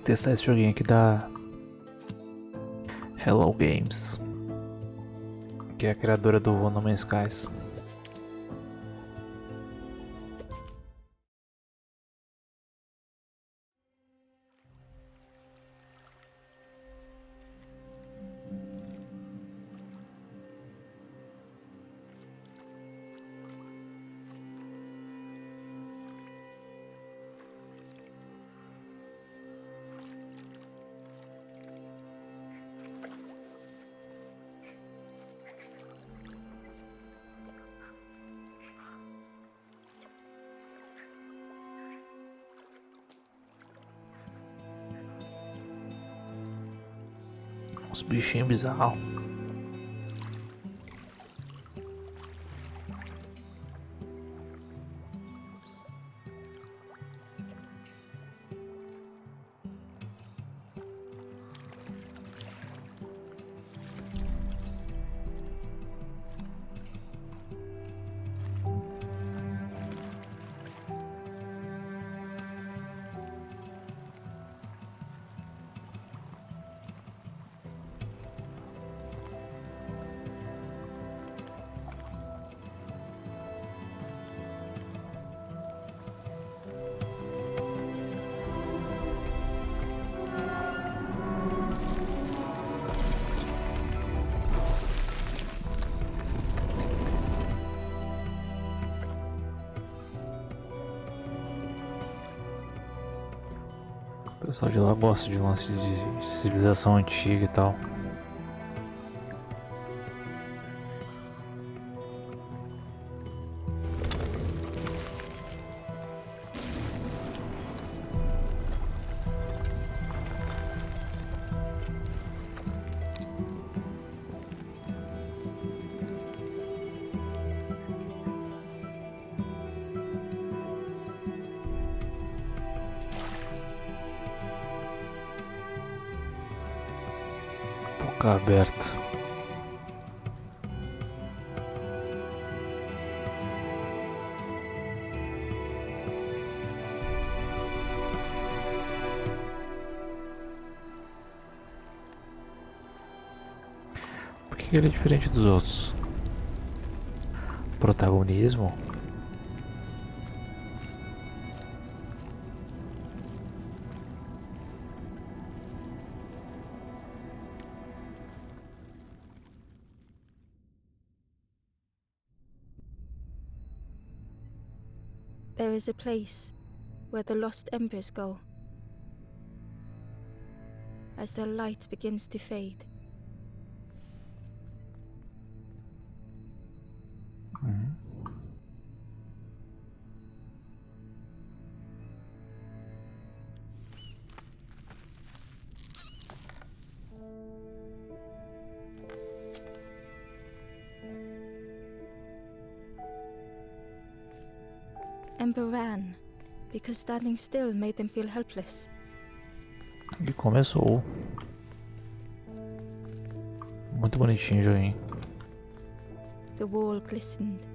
Testar esse joguinho aqui da Hello Games, que é a criadora do No Man's Skies. Uns bichinhos bizarros. O pessoal de lá gosta de lance de civilização antiga e tal. Boca aberta. Por que ele é diferente dos outros? Protagonismo? There is a place where the lost embers go. As their light begins to fade, Ember ran because standing still made them feel helpless. E começou. Muito bonitinho o joguinho. The wall glistened.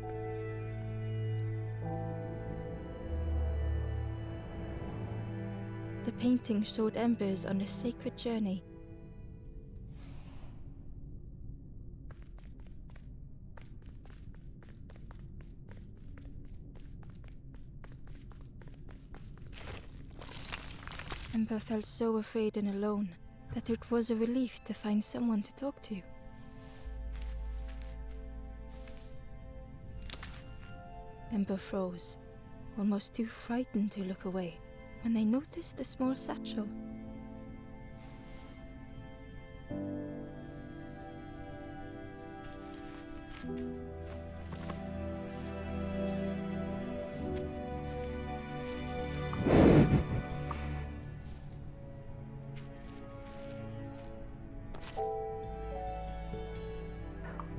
The painting showed embers on a sacred journey. Ember felt so afraid and alone that it was a relief to find someone to talk to. Ember froze, almost too frightened to look away, when they noticed a small satchel.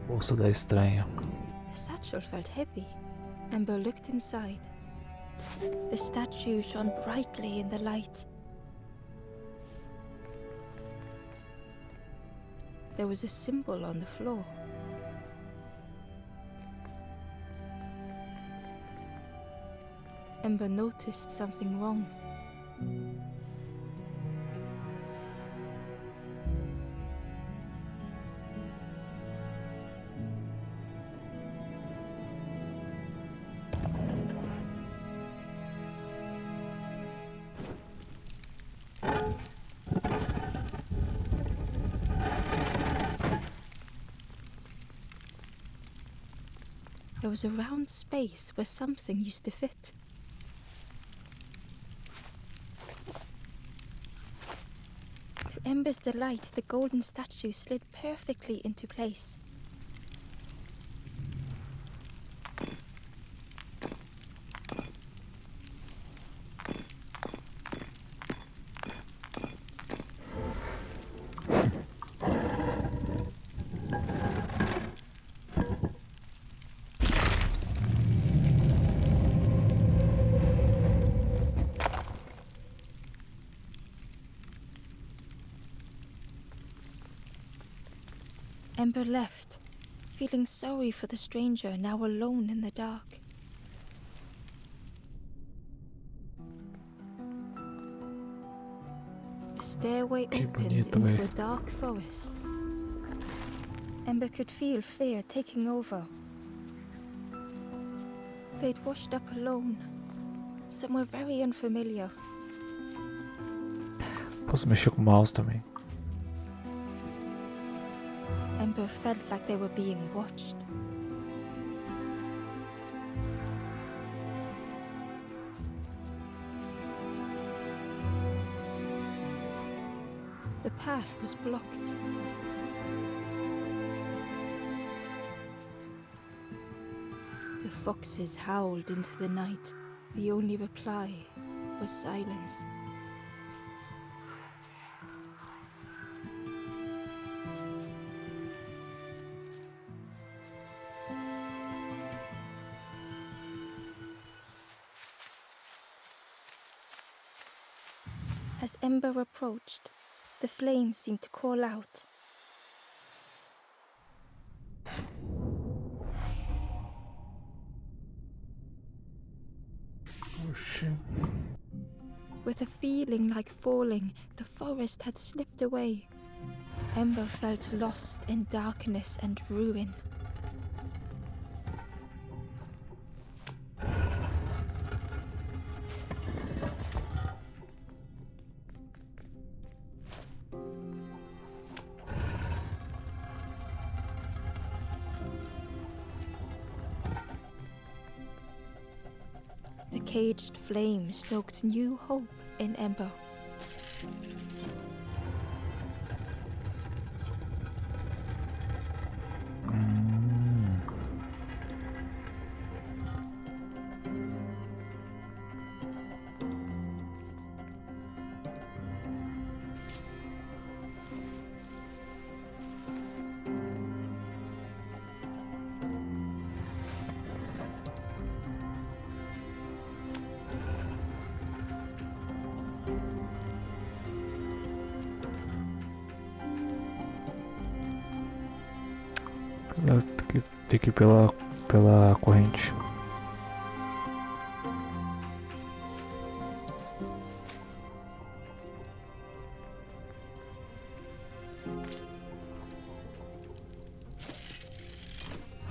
Bolsa da estranha. The satchel felt heavy. Ember looked inside. The statue shone brightly in the light. There was a symbol on the floor. Ember noticed something wrong. there was a round space where something used to fit. To Ember's delight, the golden statue slid perfectly into place. Ember left, feeling sorry for the stranger now alone in the dark. The stairway opened into a dark forest. Ember could feel fear taking over. They'd washed up alone, somewhere very unfamiliar. Posso mexer com o mouse também. Ember felt like they were being watched. The path was blocked. The foxes howled into the night. The only reply was silence. As Ember approached, the flames seemed to call out. Oxi. With a feeling like falling, the forest had slipped away. Ember felt lost in darkness and ruin. The caged flame stoked new hope in Ember. Tem que ir pela corrente.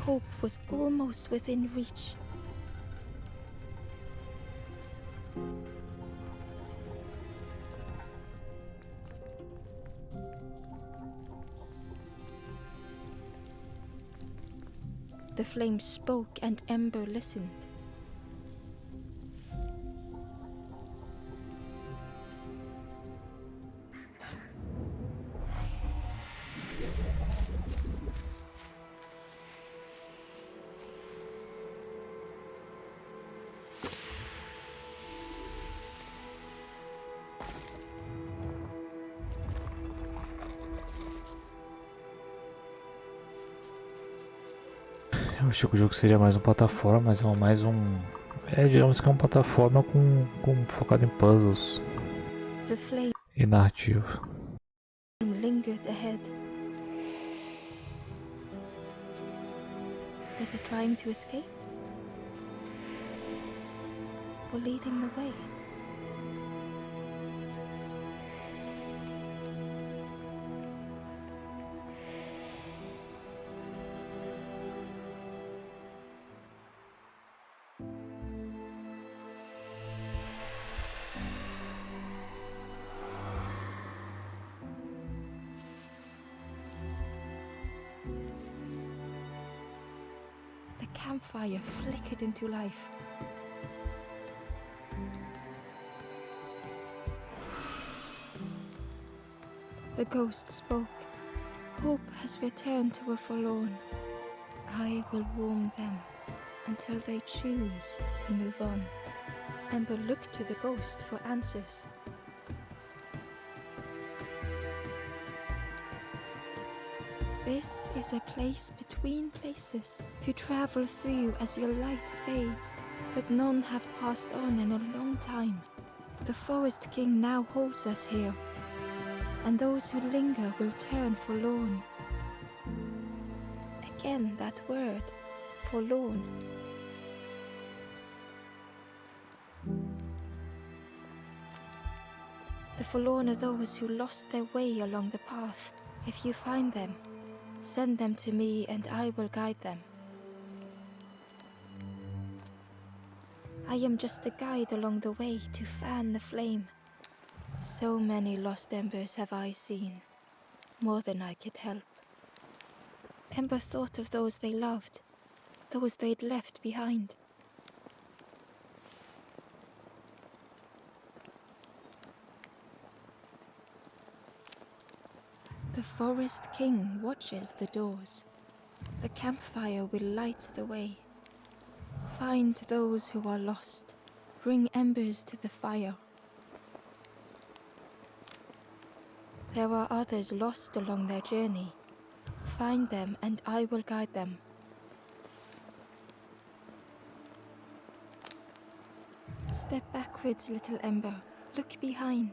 Hope was almost within reach. The flame spoke and Ember listened. Eu achei que o jogo seria mais um plataforma, mas é mais um... digamos que é uma plataforma com focado em puzzles The flame e narrativa. lingered ahead. Was it trying to escape? Or leading the way? campfire flickered into life. The ghost spoke. Hope has returned to a forlorn. I will warm them until they choose to move on. Ember looked to the ghost for answers. This is a place between places to travel through as your light fades, but none have passed on in a long time. The Forest King now holds us here, and those who linger will turn forlorn. Again that word, forlorn. The forlorn are those who lost their way along the path. If you find them, send them to me and I will guide them. I am just a guide along the way to fan the flame. So many lost embers have I seen, more than I could help. Ember thought of those they loved, those they'd left behind. The Forest King watches the doors. The campfire will light the way. Find those who are lost. Bring embers to the fire. There are others lost along their journey. Find them and I will guide them. Step backwards, little Ember. Look behind.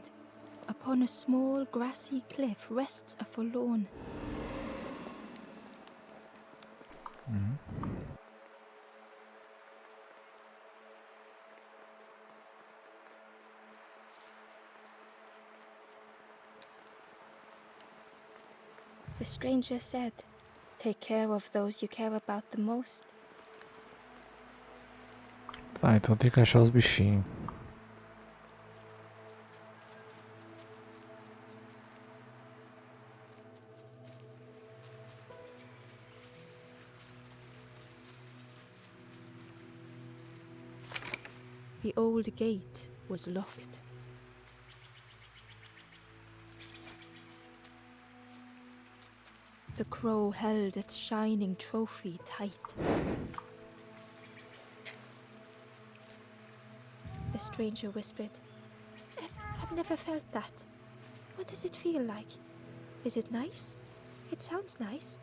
Upon a small grassy cliff rests a forlorn. The stranger said, "Take care of those you care about the most." Tá, então tem que achar os bichinhos. The old gate was locked. The crow held its shining trophy tight. The stranger whispered, I've never felt that. What does it feel like? Is it nice? It sounds nice.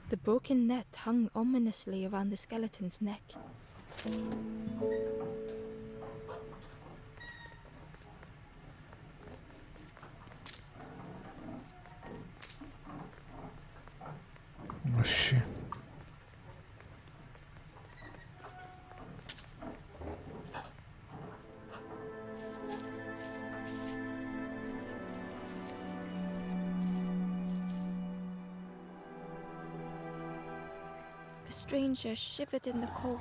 The broken net hung ominously around the skeleton's neck. Oxi. The stranger shivered in the cold.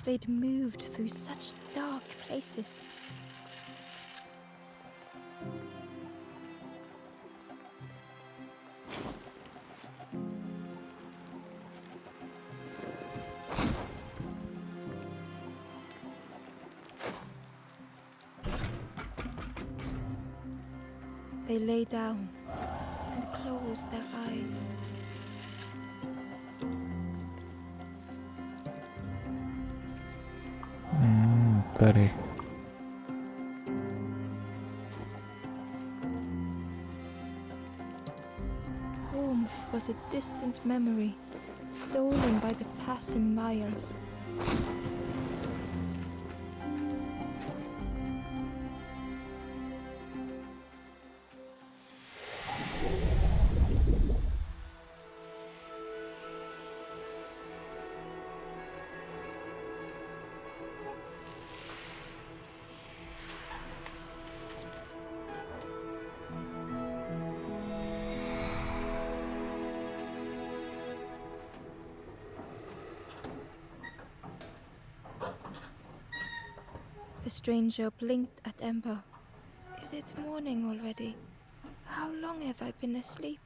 They'd moved through such dark places. They lay down and closed their eyes. Peraí. Warmth was a distant memory, stolen by the passing miles. The stranger blinked at Ember. Is it morning already? How long have I been asleep?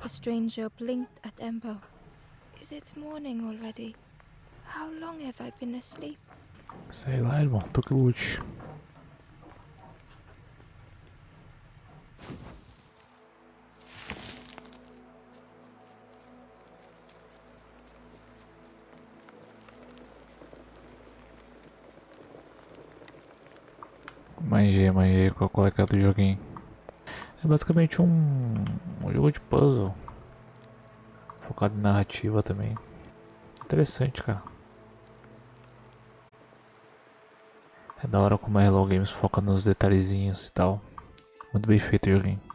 The stranger blinked at Ember. Is it morning already? How long have I been asleep? Sei lá, irmão, tu que lute. Manjei qual é que é do joguinho. É basicamente um jogo de puzzle. Focado em narrativa também. Interessante, cara. É da hora como a Hello Games foca nos detalhezinhos e tal. Muito bem feito o joguinho.